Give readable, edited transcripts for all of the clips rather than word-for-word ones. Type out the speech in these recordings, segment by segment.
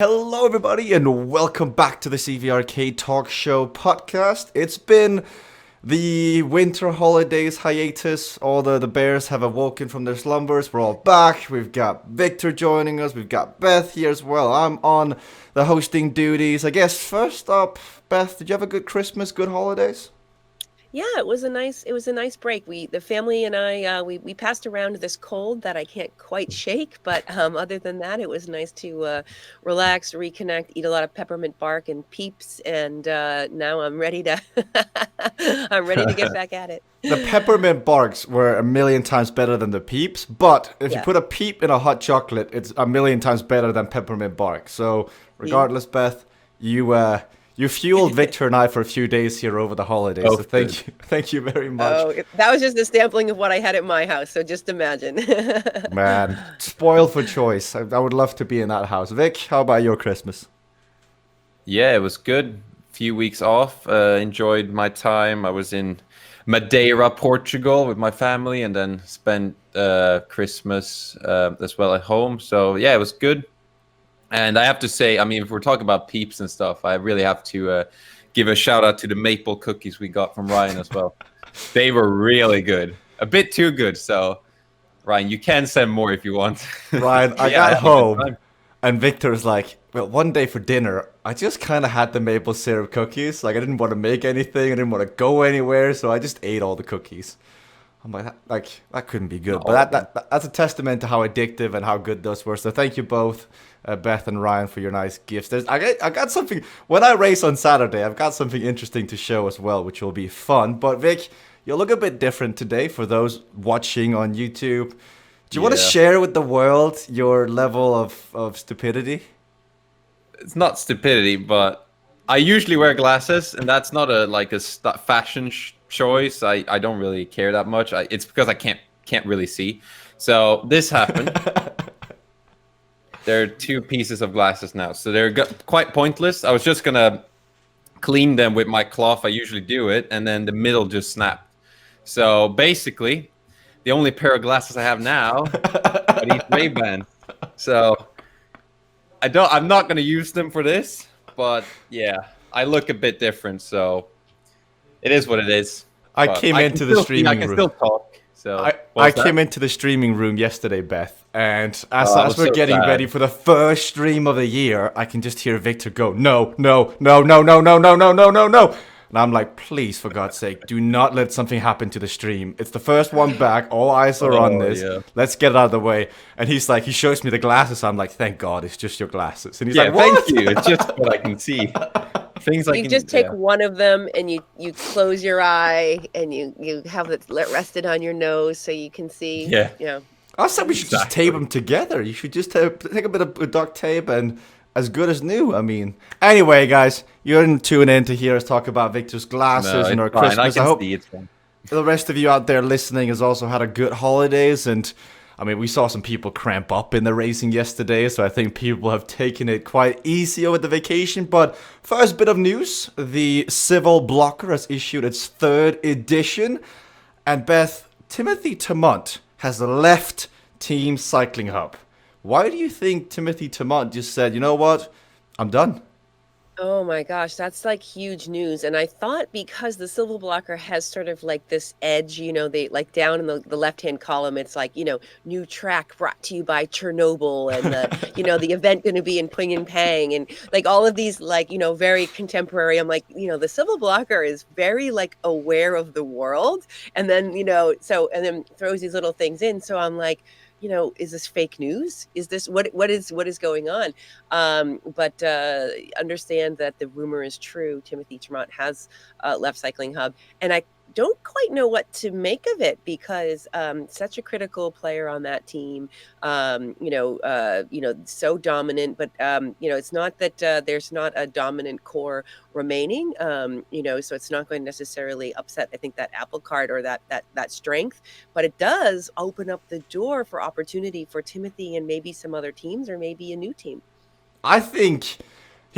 Hello, everybody, and welcome back to the CVRcade Talkshow podcast. It's been the winter holidays hiatus. All the Bears have awoken from their slumbers. We're all back. We've got Victor joining us. We've got Beth here as well. I'm on the hosting duties. I guess first up, Beth, did you have a good Christmas, good holidays? Yeah, it was a nice break. The family and I we passed around this cold that I can't quite shake, but other than that, it was nice to relax, reconnect, eat a lot of peppermint bark and peeps, and now I'm ready to I'm ready to get back at it. The peppermint barks were a million times better than the peeps, but if you Yeah. put a peep in a hot chocolate, it's a million times better than peppermint bark. So, See? regardless, Beth, you fueled Victor and I for a few days here over the holidays. So Both good. thank you, thank you very much, That was just a sampling of what I had at my house, so just imagine. man. Spoiled for choice. I would love to be in that house. Vic, how about your Christmas? Yeah, it was good. Few weeks off. Enjoyed my time. I was in Madeira, Portugal, with my family, and then spent Christmas as well at home. So yeah, it was good. And I have to say, I mean, if we're talking about peeps and stuff, I really have to give a shout out to the maple cookies we got from Ryan as well. They were really good, a bit too good. So Ryan, you can send more if you want. Ryan, I Yeah, I got had a good home time. and Victor's like, well, one day for dinner, I just kind of had the maple syrup cookies. Like, I didn't want to make anything, I didn't want to go anywhere, so I just ate all the cookies. I'm that couldn't be good. Not But all of them. that's a testament to how addictive and how good those were. So thank you both, Beth and Ryan, for your nice gifts. I got something when I race on Saturday. I've got something interesting to show as well, which will be fun. But Vic, you look a bit different today for those watching on YouTube. Do you want to Yeah. share with the world your level of stupidity? It's not stupidity, but I usually wear glasses, and that's not a fashion choice. I don't really care that much. It's because I can't really see. So this happened. There are two pieces of glasses now, so they're quite pointless. I was just gonna clean them with my cloth. I usually do it, and then the middle just snapped. So basically, the only pair of glasses I have now are these Ray-Bans. So I'm not gonna use them for this, but yeah, I look a bit different, so it is what it is. I But came I can into the still see, I streaming can room. still talk. So what I was that? came into the streaming room yesterday, Beth, and as Oh, I as was we're so getting ready sad. for the first stream of the year, I can just hear Victor go, no, no, no, no, no, no, no, no, no, no, no. And I'm like, please, for God's sake, do not let something happen to the stream. It's the first one back. All eyes are on Oh this. yeah, Let's get it out of the way. And he's like, he shows me the glasses. I'm like, thank God, it's just your glasses. And he's yeah. like, Thank what? you. It's just what I can see. Things I You can. just take Yeah, one of them and you close your eye and you have it rested on your nose so you can see. yeah. I said we should just tape Exactly. them together. You should just take a bit of duct tape and as good as new. I mean, anyway, guys, you didn't tune in to hear us talk about Victor's No, glasses and it's our fine. I Christmas. I can hope see it's fine. the rest of you out there listening has also had a good holidays. And I mean, we saw some people cramp up in the racing yesterday, so I think people have taken it quite easy over the vacation. But first bit of news: the Civil Blocker has issued its third edition, and Beth, Timothy Termont has left Team CyclingHub. Why do you think Timothy Termont just said, you know what, I'm done? Oh my gosh, that's like huge news. And I thought because the Civil Blocker has sort of like this edge, they like down in the left-hand column, it's like, new track brought to you by Chernobyl and the event going to be in Ping and Pang and like all of these like, very contemporary. I'm like, the Civil Blocker is very like aware of the world. And then, and then throws these little things in. So I'm like, is this fake news? Is this what is going on? But understand that the rumor is true. Timothy Termont has left Cycling Hub, and I don't quite know what to make of it because such a critical player on that team. So dominant, but it's not that there's not a dominant core remaining. So it's not going to necessarily upset. I think that apple cart or that strength, but it does open up the door for opportunity for Timothy and maybe some other teams or maybe a new team. I think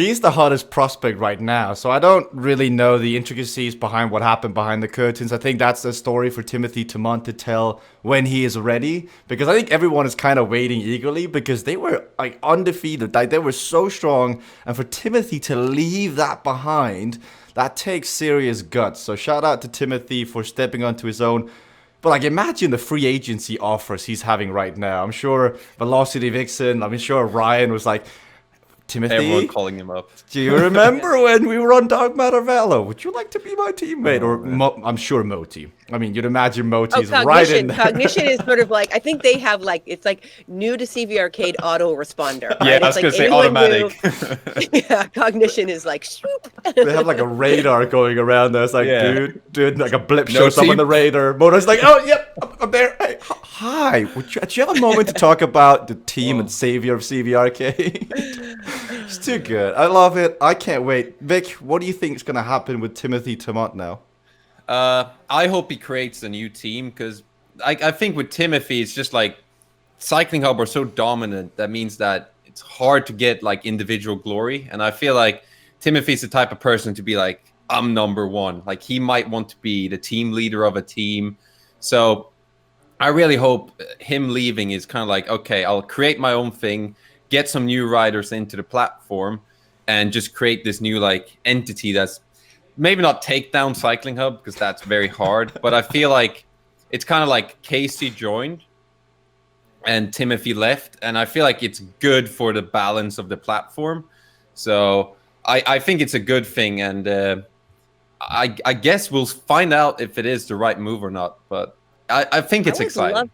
He's the hottest prospect right now, so I don't really know the intricacies behind what happened behind the curtains. I think that's the story for Timothy Termont to tell when he is ready, because I think everyone is kind of waiting eagerly because they were like undefeated, like they were so strong, and for Timothy to leave that behind, that takes serious guts. So shout out to Timothy for stepping onto his own. But like, imagine the free agency offers he's having right now. I'm sure Velocity Vixen, I'm sure Ryan was like, Timothy, Everyone calling him up. do you remember when we were on Dark Matter Velo? Would you like to be my teammate? Oh, Or I'm sure Moti. I mean, you'd imagine Moti's Oh, right in there. Cognition is sort of like, I think they have like, it's like new to CVRcade auto responder. Yeah, Right? I was It's gonna say anyone automatic. new- yeah, Cognition is like, swoop. They have like a radar going around there. It's like, Yeah. dude, like a blip No shows up on team. the radar. Motor's like, oh, yep, I'm there. Hey, hi, do you have a moment to talk about the team and savior of CVRcade? It's too good. I love it. I can't wait. Vic, what do you think is going to happen with Timothy Termont now? I hope he creates a new team because I think with Timothy, it's just like CyclingHub are so dominant. That means that it's hard to get like individual glory. And I feel like Timothy's the type of person to be like, I'm number one. Like he might want to be the team leader of a team. So I really hope him leaving is kind of like, okay, I'll create my own thing, get some new riders into the platform, and just create this new like entity that's maybe not take down CyclingHub because that's very hard. But I feel like it's kind of like Casey joined and Timothy left, and I feel like it's good for the balance of the platform. So I think it's a good thing, and I guess we'll find out if it is the right move or not. But I think it's exciting.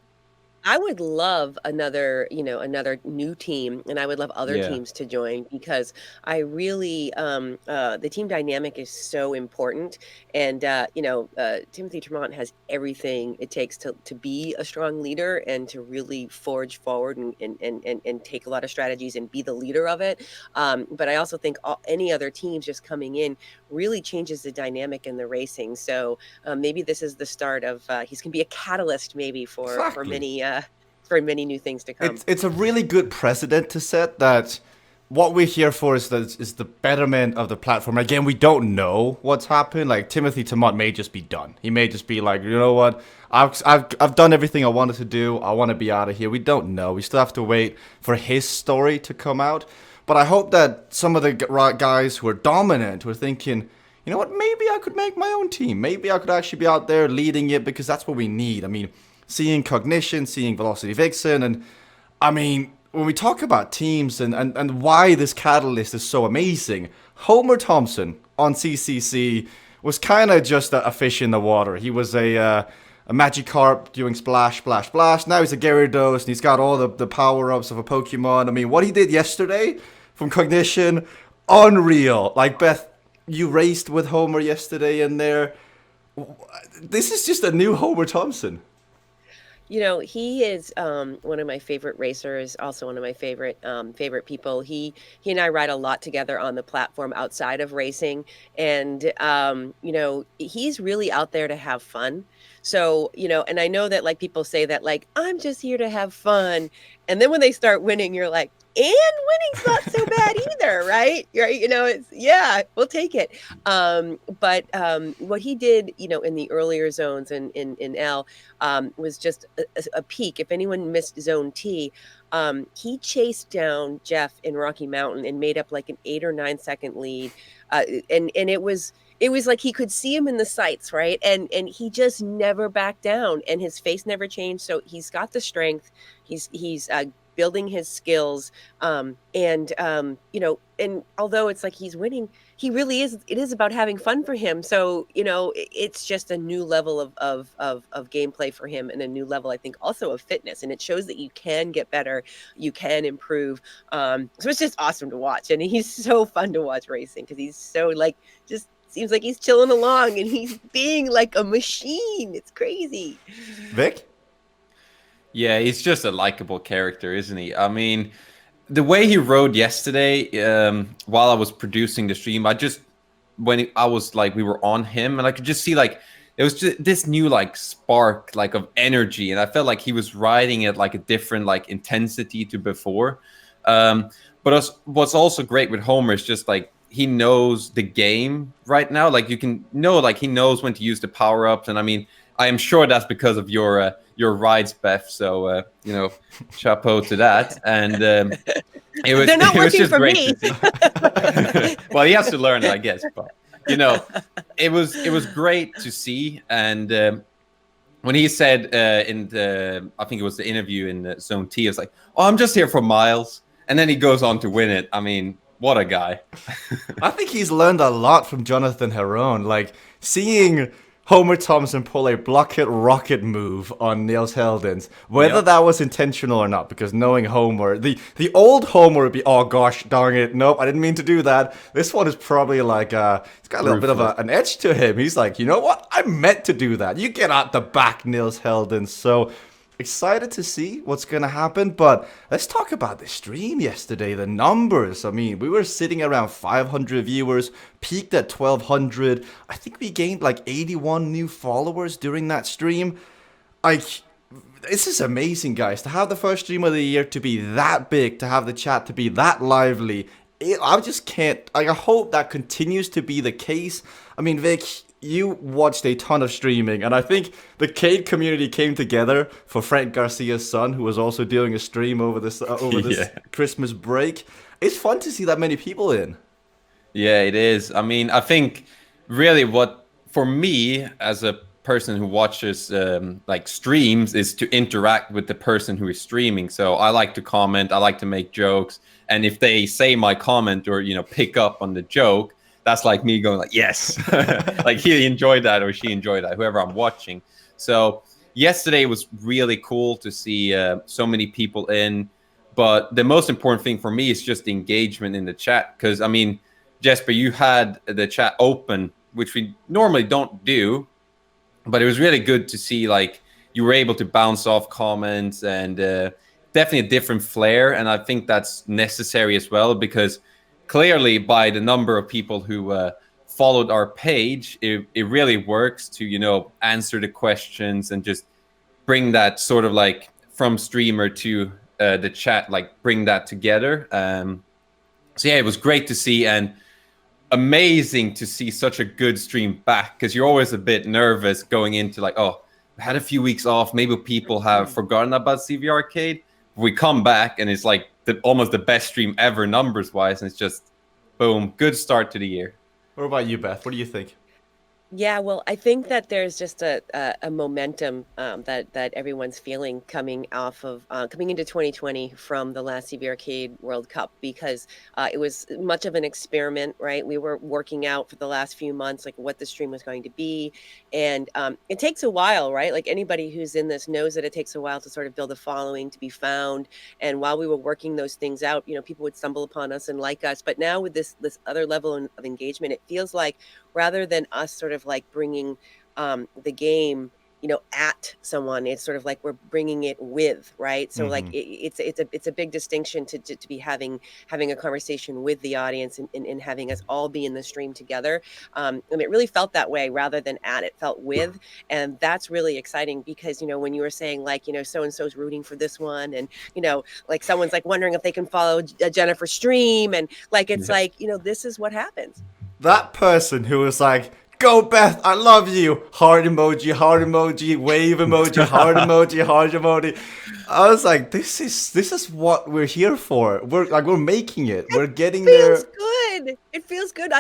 I would love another, another new team, and I would love other Yeah. teams to join because I really, the team dynamic is so important. And, Timothy Termont has everything it takes to be a strong leader and to really forge forward and take a lot of strategies and be the leader of it. But I also think any other teams just coming in really changes the dynamic in the racing. So maybe this is the start of, he's going to be a catalyst maybe for Exactly. for many new things to come. It's a really good precedent to set that what we're here for is the betterment of the platform. Again, we don't know what's happened. Like Timothy Termont may just be done. He may just be like, you know what, I've done everything I wanted to do. I want to be out of here. We don't know. We still have to wait for his story to come out. But I hope that some of the guys who are dominant who are thinking, you know what, maybe I could make my own team. Maybe I could actually be out there leading it because that's what we need. I mean, seeing Cognition, seeing Velocity Vixen, and I mean, when we talk about teams and why this catalyst is so amazing, Homer Thompson on CCC was kind of just a fish in the water. He was a Magikarp doing splash, splash, splash. Now he's a Gyarados, and he's got all the power-ups of a Pokemon. I mean, what he did yesterday from Cognition, unreal. Like, Beth, you raced with Homer yesterday in there. This is just a new Homer Thompson. He is one of my favorite racers, also one of my favorite people. He and I ride a lot together on the platform outside of racing, and he's really out there to have fun. So, and I know that like people say that like I'm just here to have fun, and then when they start winning, you're like, and winning's not so bad either, right? Right? It's we'll take it. But what he did, in the earlier zones in L, was just a peak. If anyone missed Zone T, he chased down Jeff in Rocky Mountain and made up like an 8 or 9 second lead, and it was like he could see him in the sights, right? And he just never backed down, and his face never changed. So he's got the strength. He's building his skills, and although it's like he's winning, he really is. It is about having fun for him. So it's just a new level of gameplay for him, and a new level, I think, also of fitness. And it shows that you can get better, you can improve. So it's just awesome to watch, and he's so fun to watch racing because he's so like just seems like he's chilling along and he's being like a machine. It's crazy. Vic? Yeah, he's just a likable character, isn't he? I mean, the way he rode yesterday, while I was producing the stream, when I was like, we were on him, and I could just see like, it was just this new like spark like of energy, and I felt like he was riding at like a different like intensity to before. But But what's also great with Homer is just like he knows the game right now. Like you can know, like he knows when to use the power ups, and I mean, I am sure that's because of your rides, Beth. So chapeau to that. And They're not it was working just for great me. to see. Well, he has to learn it, I guess. But it was great to see. And when he said in the, I think it was the interview in the Zone T, it's like, oh, I'm just here for miles. And then he goes on to win it. I mean, what a guy. I think he's learned a lot from Jonathan Herron. Like, seeing Homer Thompson pull a block it rocket move on Niels Heldens, whether that was intentional or not, because knowing Homer, the old Homer would be, oh gosh, darn it, nope, I didn't mean to do that. This one is probably like, it's got a little bit of an edge to him. He's like, you know what, I meant to do that. You get out the back, Niels Heldens. So excited to see what's going to happen, but let's talk about the stream yesterday, the numbers. I mean, we were sitting around 500 viewers, peaked at 1,200. I think we gained like 81 new followers during that stream. Like, this is amazing, guys, to have the first stream of the year to be that big, to have the chat to be that lively. I just can't, I hope that continues to be the case. I mean, Vic, you watched a ton of streaming, and I think the Cade community came together for Frank Garcia's son, who was also doing a stream over this Christmas break. It's fun to see that many people in. Yeah, it is. I mean, I think really what, for me, as a person who watches like streams, is to interact with the person who is streaming. So I like to comment, I like to make jokes, and if they say my comment or, pick up on the joke, that's like me going like, yes, like he enjoyed that or she enjoyed that, whoever I'm watching. So yesterday was really cool to see so many people in. But the most important thing for me is just the engagement in the chat. Because, I mean, Jesper, you had the chat open, which we normally don't do. But it was really good to see, like, you were able to bounce off comments and definitely a different flair. And I think that's necessary as well, because clearly, by the number of people who followed our page, it really works to, answer the questions and just bring that sort of like from streamer to the chat, like bring that together. So yeah, it was great to see and amazing to see such a good stream back, because you're always a bit nervous going into like, oh, we had a few weeks off. Maybe people have forgotten about CVRcade. We come back and it's like almost the best stream ever numbers wise, and it's just boom, good start to the year. What about you, Beth? What do you think? Yeah, well, I think that there's just a momentum that everyone's feeling coming off of coming into 2020 from the last CVRcade World Cup, because it was much of an experiment, right? We were working out for the last few months like what the stream was going to be, and it takes a while, right? Like anybody who's in this knows that it takes a while to sort of build a following, to be found. And while we were working those things out, people would stumble upon us and like us. But now with this other level of engagement, it feels like rather than us sort of like bringing the game, at someone, it's sort of like we're bringing it with, right? So like it's a big distinction to be having a conversation with the audience and having us all be in the stream together. And it really felt that way rather than at, it felt with. And that's really exciting, because, when you were saying like, so-and-so's rooting for this one, and, like someone's like wondering if they can follow Jennifer's stream, and like, it's like, this is what happens. That person who was like, go Beth, I love you, heart emoji, wave emoji, heart emoji, heart emoji. I was like, this is what we're here for. We're making it. We're getting there. It feels good. It feels good.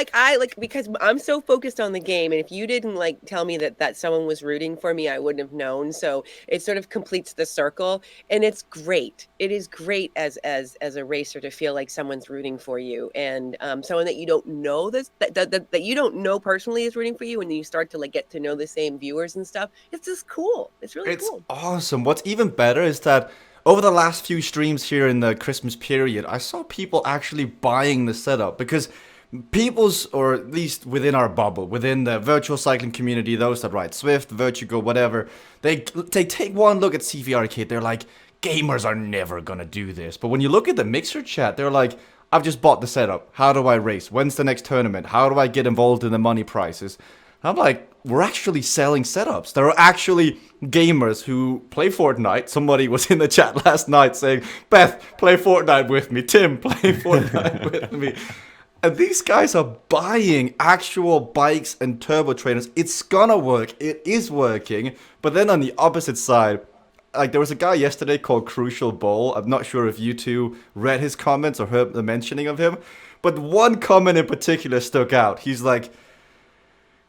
Because I'm so focused on the game, and if you didn't like tell me that someone was rooting for me, I wouldn't have known. So it sort of completes the circle, and it's great. It is great as a racer to feel like someone's rooting for you, and someone that you don't know that you don't know personally is rooting for you, and then you start to like get to know the same viewers and stuff. It's just cool. It's really cool. It's awesome. What's even better is that over the last few streams here in the Christmas period, I saw people actually buying the setup, because or at least within our bubble, within the virtual cycling community, those that ride Swift, Vertigo, whatever, they take one look at CVRcade, they're like, gamers are never gonna do this. But when you look at the Mixer chat, they're like, I've just bought the setup. How do I race? When's the next tournament? How do I get involved in the money prizes? I'm like, we're actually selling setups. There are actually gamers who play Fortnite. Somebody was in the chat last night saying, Beth, play Fortnite with me. Tim, play Fortnite with me. And these guys are buying actual bikes and turbo trainers. It's gonna work. It is working. But then on the opposite side, like there was a guy yesterday called Crucial Bowl. I'm not sure if you two read his comments or heard the mentioning of him. But one comment in particular stuck out. He's like,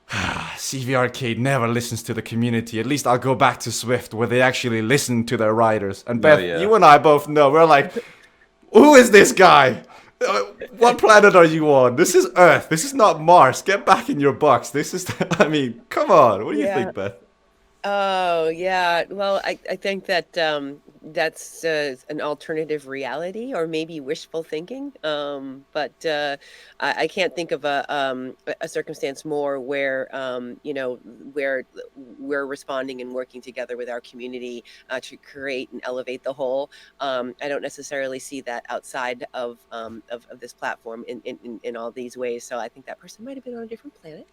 CVRcade never listens to the community. At least I'll go back to Swift where they actually listen to their riders. And Beth, you and I both know. We're like, who is this guy? What planet are you on? This is Earth. This is not Mars. Get back in your box. This is, I mean, come on. What do you think, Beth? Oh, yeah. Well, I think that that's an alternative reality or maybe wishful thinking. But I can't think of a circumstance more where, where we're responding and working together with our community to create and elevate the whole. I don't necessarily see that outside of this platform in all these ways. So I think that person might have been on a different planet.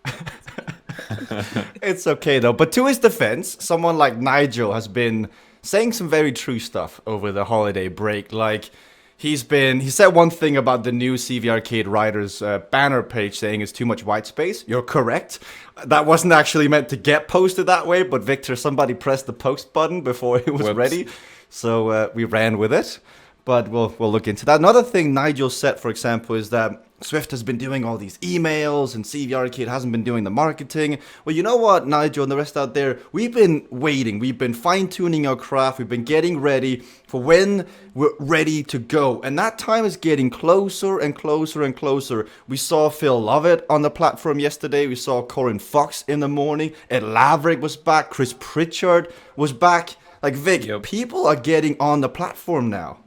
It's okay though. But to his defense, someone like Nigel has been saying some very true stuff over the holiday break. Like he said one thing about the new CVRcade Riders banner page saying it's too much white space. You're correct. That wasn't actually meant to get posted that way, but Victor, somebody pressed the post button before it was ready. So we ran with it. But we'll look into that. Another thing Nigel said, for example, is that Swift has been doing all these emails and CVRcade hasn't been doing the marketing. Well, you know what, Nigel and the rest out there, we've been waiting. We've been fine-tuning our craft. We've been getting ready for when we're ready to go. And that time is getting closer and closer and closer. We saw Phil Lovett on the platform yesterday. We saw Corin Fox in the morning. Ed Laverick was back. Chris Pritchard was back. Like, Vic, people are getting on the platform now.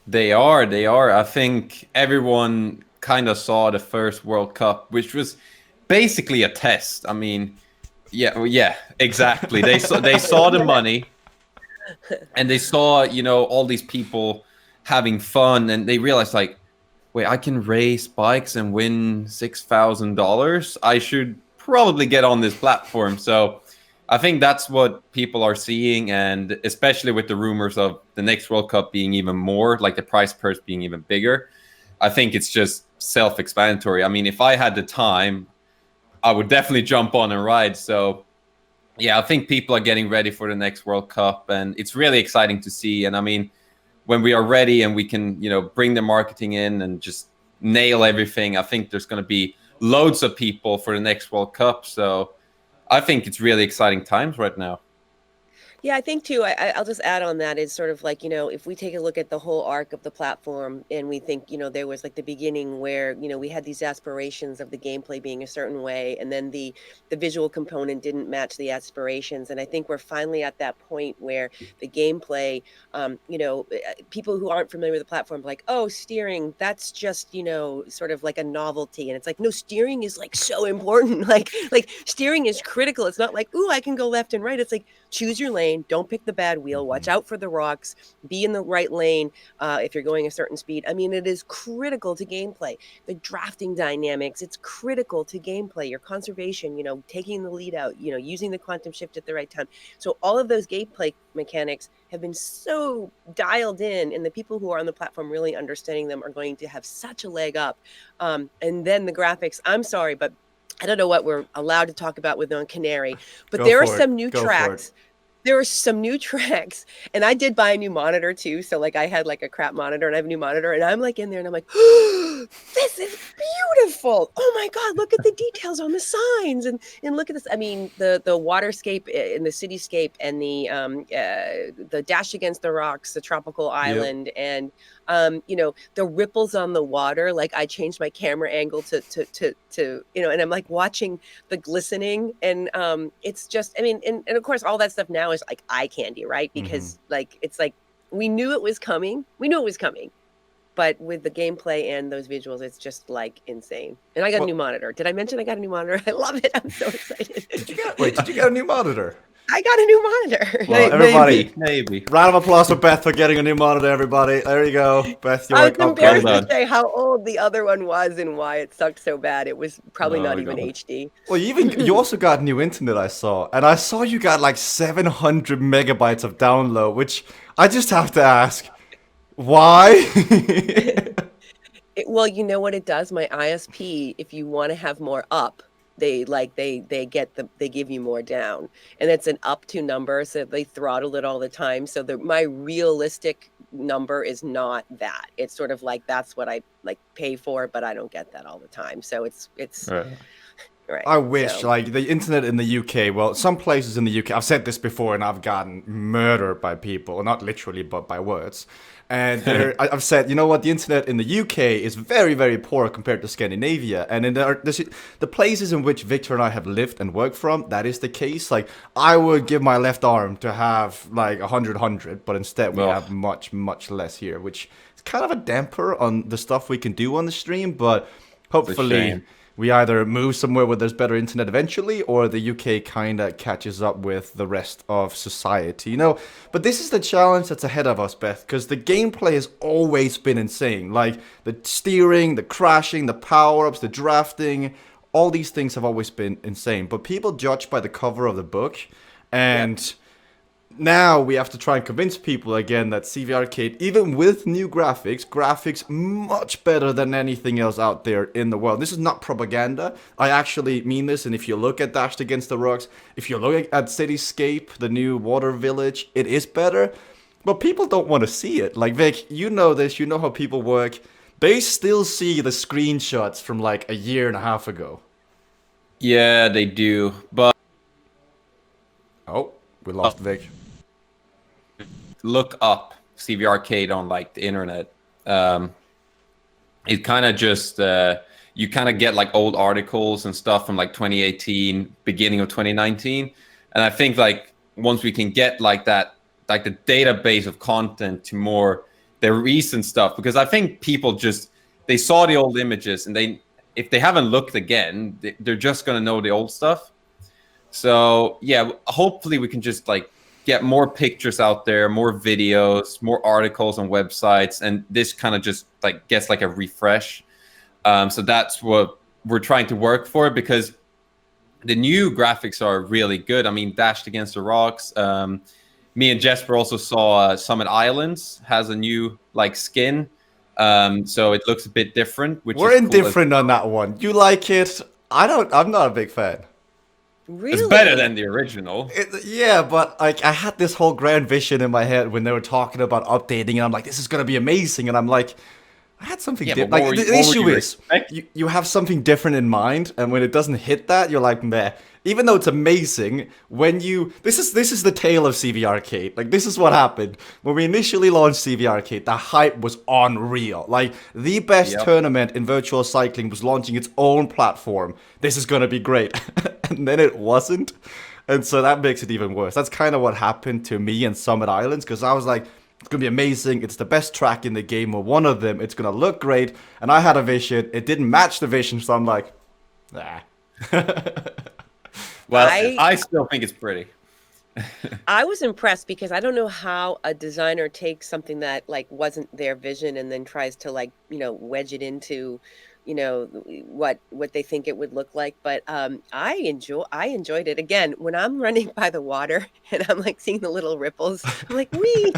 They are. I think everyone kind of saw the first World Cup, which was basically a test. I mean, yeah, exactly. They saw the money, and they saw, all these people having fun, and they realized, like, wait, I can race bikes and win $6,000. I should probably get on this platform. So I think that's what people are seeing, and especially with the rumors of the next World Cup being even more, like the prize purse being even bigger, I think it's just self-explanatory. I mean, if I had the time, I would definitely jump on and ride. So, yeah, I think people are getting ready for the next World Cup, and it's really exciting to see. And I mean, when we are ready and we can, bring the marketing in and just nail everything, I think there's going to be loads of people for the next World Cup. So I think it's really exciting times right now. Yeah, I think too, I'll just add on that is sort of like, if we take a look at the whole arc of the platform and we think, there was like the beginning where, we had these aspirations of the gameplay being a certain way, and then the visual component didn't match the aspirations. And I think we're finally at that point where the gameplay, people who aren't familiar with the platform, like, oh, steering, that's just, sort of like a novelty. And it's like, no, steering is like so important. Like steering is critical. It's not like, ooh, I can go left and right. It's like, choose your lane. Don't pick the bad wheel. Watch out for the rocks. Be in the right lane if you're going a certain speed. I mean, it is critical to gameplay. The drafting dynamics, it's critical to gameplay. Your conservation, taking the lead out, using the quantum shift at the right time. So all of those gameplay mechanics have been so dialed in, and the people who are on the platform really understanding them are going to have such a leg up. And then the graphics, I'm sorry, but I don't know what we're allowed to talk about with on Canary, but there are some new tracks. There are some new tracks, and I did buy a new monitor too. So like I had like a crap monitor and I have a new monitor, and I'm like in there and I'm like, oh, this is beautiful. Oh my God, look at the details on the signs and look at this. I mean, the waterscape and the cityscape and the dash against the rocks, the tropical island, and the ripples on the water. Like I changed my camera angle to and I'm like watching the glistening, and it's just, I mean, and of course all that stuff now is like eye candy, right? Because like it's like we knew it was coming, but with the gameplay and those visuals, it's just like insane. And I got a new monitor. Did I mention I got a new monitor? I love it. I'm so excited. Did you get a new monitor? I got a new monitor. Well, everybody, maybe. round of applause for Beth for getting a new monitor, everybody. There you go. Beth, I you're was upgrade. embarrassed Well to done. say how old the other one was and why it sucked so bad. It was probably not Oh even god. HD. Well, you also got new internet, I saw. And I saw you got like 700 megabytes of download, which I just have to ask, why? Well, you know what it does? My ISP, if you want to have more up, they give you more down, and it's an up to number, so they throttle it all the time. So my realistic number is not that. It's sort of like that's what I like pay for, but I don't get that all the time. So it's Right. right. I wish, So like, the internet in the UK, well, some places in the UK, I've said this before and I've gotten murdered by people, not literally, but by words. And I've said, you know what, the internet in the UK is very, very poor compared to Scandinavia. And in the places in which Victor and I have lived and worked from, that is the case. Like, I would give my left arm to have, like, 100, but instead we Oh, have much, much less here, which is kind of a damper on the stuff we can do on the stream, but hopefully shame. we either move somewhere where there's better internet eventually, or the UK kind of catches up with the rest of society, you know? But this is the challenge that's ahead of us, Beth, because the gameplay has always been insane. Like, the steering, the crashing, the power-ups, the drafting, all these things have always been insane. But people judge by the cover of the book, and now we have to try and convince people again that CVRcade, even with new graphics much better than anything else out there in the world. This is not propaganda. I actually mean this. And if you look at Dashed Against the Rocks, if you look at Cityscape, the new water village, it is better. But people don't want to see it. Like, Vic, you know this. You know how people work. They still see the screenshots from like a year and a half ago. Yeah, they do. But Oh, we lost Vic. look up CVRcade on like the internet. It kind of just you kind of get like old articles and stuff from like 2018, beginning of 2019, and I think like once we can get like that, like the database of content to more the recent stuff, because I think people just they saw the old images and they if they haven't looked again, they're just gonna know the old stuff. So yeah, hopefully we can just like get more pictures out there, more videos, more articles on websites, and this kind of just like gets like a refresh. So that's what we're trying to work for, because the new graphics are really good. I mean, Dashed Against the Rocks. Me and Jesper also saw Summit Islands has a new like skin, so it looks a bit different. Which We're is cool indifferent on that one. You like it? I don't. I'm not a big fan. really, It's better than the original. Yeah, but like I had this whole grand vision in my head when they were talking about updating, and I'm like, this is gonna be amazing, and I'm like, I had something Yeah, different. but Like the what were issue you is, expecting? you have something different in mind, and when it doesn't hit that, you're like, meh. Even though it's amazing, when you this is the tale of CVRcade. Like, this is what happened when we initially launched CVRcade. The hype was unreal. Like, the best Yep. tournament in virtual cycling was launching its own platform. This is gonna be great, and then it wasn't. And so that makes it even worse. That's kind of what happened to me and Summit Islands, because I was like, it's going to be amazing. It's the best track in the game, or one of them. It's going to look great. And I had a vision. It didn't match the vision, so I'm like, nah. Well, I- I still think it's pretty. I was impressed because I don't know how a designer takes something that like wasn't their vision and then tries to like, wedge it into, what they think it would look like. But I enjoyed it. Again, when I'm running by the water and I'm like seeing the little ripples, I'm like, wee.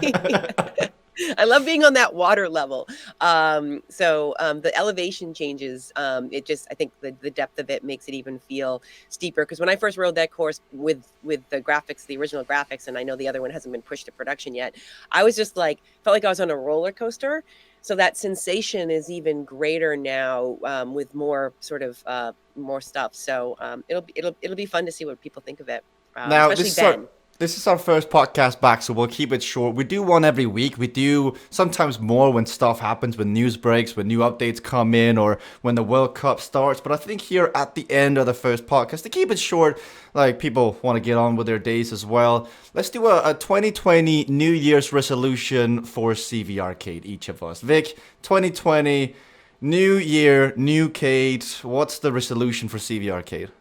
I love being on that water level. So the elevation changes. It just, I think the depth of it makes it even feel steeper. Because when I first rode that course with the graphics, the original graphics, and I know the other one hasn't been pushed to production yet, I was just like, felt like I was on a roller coaster. So that sensation is even greater now with more sort of more stuff. So it'll be fun to see what people think of it. Now, Especially Ben. this is our first podcast back, so we'll keep it short. We do one every week. We do sometimes more when stuff happens, when news breaks, when new updates come in, or when the World Cup starts. But I think here at the end of the first podcast, to keep it short, like people want to get on with their days as well, let's do a 2020 New Year's resolution for CVRcade, each of us. Vic, 2020, New Year, new Cade. What's the resolution for CVRcade?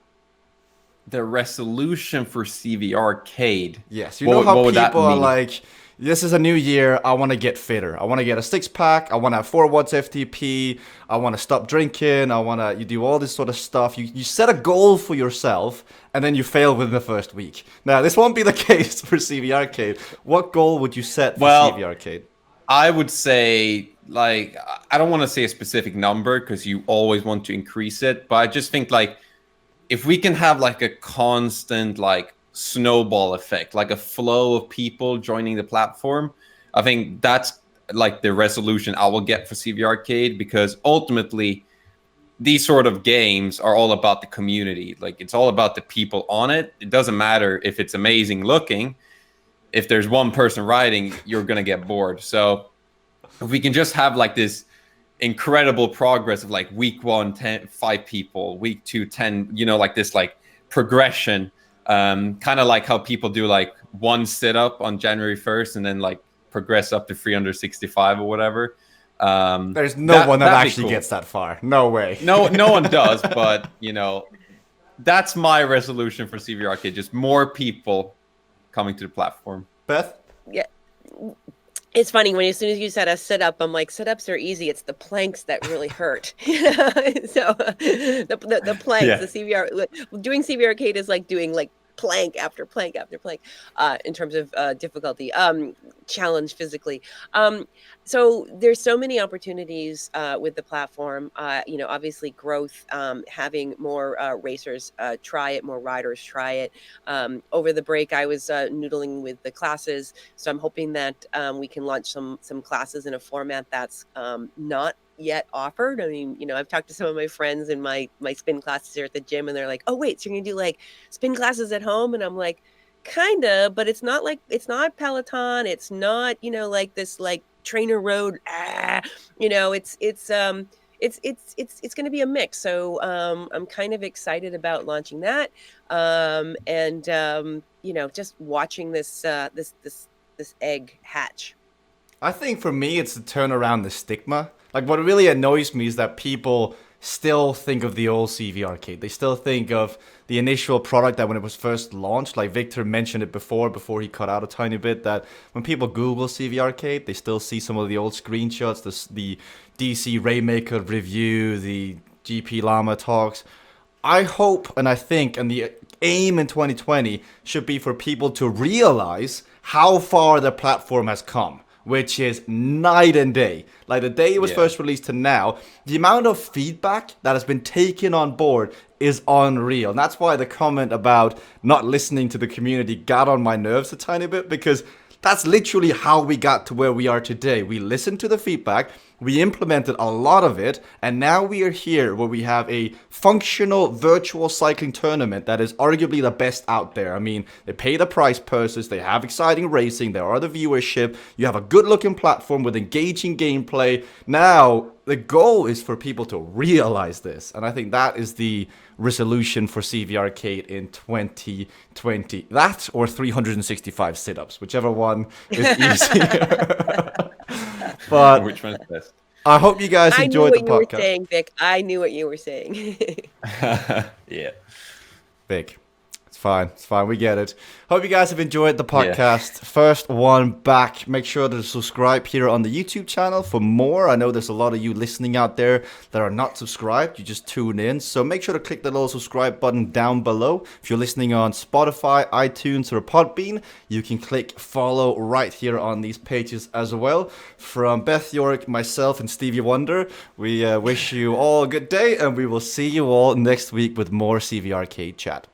the resolution for CVRcade. Yes, you know how What would that people are mean? like, this is a new year, I want to get fitter. I want to get a six pack, I want to have 4 watts FTP, I want to stop drinking, you do all this sort of stuff. You set a goal for yourself and then you fail within the first week. Now, this won't be the case for CVRcade. What goal would you set for Well, CVRcade? I would say, like, I don't want to say a specific number because you always want to increase it, but I just think, like, if we can have like a constant like snowball effect, like a flow of people joining the platform, I think that's like the resolution I will get for CVRcade, because ultimately these sort of games are all about the community. Like, it's all about the people on it. It doesn't matter if it's amazing looking. If there's one person riding, you're gonna get bored. So if we can just have like this incredible progress of like week 1, 5 people, week 2, 10, like this like progression, kind of like how people do like one sit-up on January 1st and then like progress up to 365 or whatever. There's no one that actually cool. gets that far. No way. No one does, but that's my resolution for CVRcade, just more people coming to the platform. Beth? Yeah. It's funny when as soon as you said a sit up, I'm like, sit ups are easy. It's the planks that really hurt. So the planks, Yeah. the CVR, doing CVRcade is like doing like plank after plank after plank in terms of difficulty, challenge physically. So there's so many opportunities with the platform, obviously growth, having more racers try it, more riders try it. Over the break, I was noodling with the classes. So I'm hoping that we can launch some classes in a format that's not yet offered. I mean, I've talked to some of my friends in my spin classes here at the gym, and they're like, oh wait, so you're gonna do like spin classes at home? And I'm like, kinda, but it's not Peloton, it's not like this like trainer road, it's going to be a mix. So I'm kind of excited about launching that, and just watching this egg hatch. I think for me, it's to turn around the stigma. Like, what really annoys me is that people still think of the old CVRcade. They still think of the initial product that when it was first launched, like Victor mentioned it before he cut out a tiny bit, that when people Google CVRcade, they still see some of the old screenshots, the DC Raymaker review, the GP Llama talks. I hope and I think, and the aim in 2020 should be for people to realize how far the platform has come, which is night and day. Like the day it was first released to now, the amount of feedback that has been taken on board is unreal. And that's why the comment about not listening to the community got on my nerves a tiny bit, because that's literally how we got to where we are today. We listened to the feedback, we implemented a lot of it, and now we are here where we have a functional virtual cycling tournament that is arguably the best out there. I mean, they pay the price purses, they have exciting racing, there are the viewership, you have a good looking platform with engaging gameplay. Now, the goal is for people to realize this, and I think that is the resolution for CVRcade in 2020. That or 365 sit-ups, whichever one is easier. But which one's best? I hope you guys enjoyed the podcast. I knew what you were saying, Vic. I knew what you were saying. Yeah. Vic. It's fine. We get it. Hope you guys have enjoyed the podcast. Yeah. First one back. Make sure to subscribe here on the YouTube channel for more. I know there's a lot of you listening out there that are not subscribed. You just tune in. So make sure to click the little subscribe button down below. If you're listening on Spotify, iTunes, or Podbean, you can click follow right here on these pages as well. From Beth York, myself, and Stevie Wonder, we wish you all a good day, and we will see you all next week with more CVRcade chat.